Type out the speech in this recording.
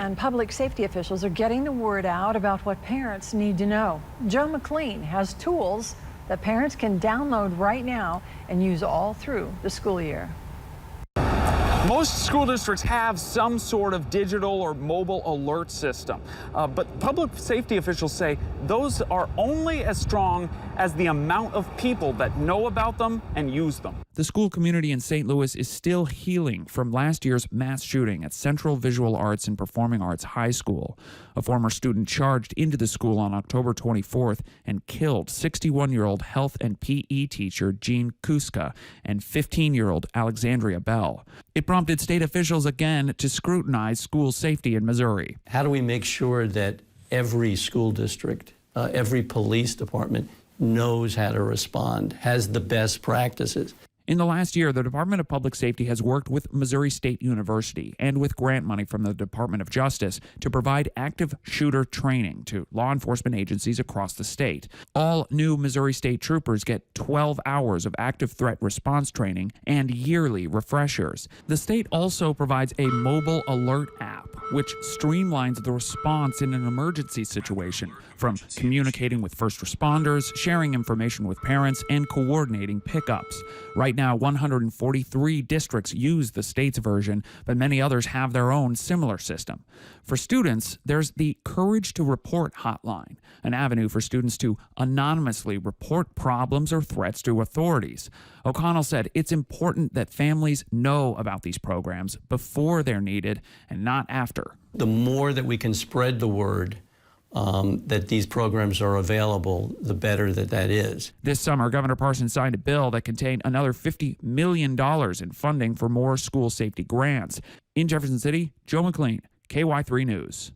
and public safety officials are getting the word out about what parents need to know. Joe McLean has tools that parents can download right now and use all through the school year. Most school districts have some sort of digital or mobile alert system, but public safety officials say those are only as strong as the amount of people that know about them and use them. The school community in St. Louis is still healing from last year's mass shooting at Central Visual Arts and Performing Arts High School. A former student charged into the school on October 24th and killed 61-year-old health and PE teacher Jean Kuska and 15-year-old Alexandria Bell. It prompted state officials again to scrutinize school safety in Missouri. How do we make sure that every school district, every police department knows how to respond, has the best practices? In the last year, the Department of Public Safety has worked with Missouri State University and with grant money from the Department of Justice to provide active shooter training to law enforcement agencies across the state. All new Missouri State troopers get 12 hours of active threat response training and yearly refreshers. The state also provides a mobile alert app, which streamlines the response in an emergency situation, from communicating with first responders, sharing information with parents, and coordinating pickups. Right now, 143 districts use the state's version, but many others have their own similar system. For students, there's the Courage to Report hotline, an avenue for students to anonymously report problems or threats to authorities. O'Connell said it's important that families know about these programs before they're needed and not after. The more that we can spread the word that these programs are available, the better that is. This summer, Governor Parson signed a bill that contained another $50 million in funding for more school safety grants. In Jefferson City, Joe McLean, KY3 News.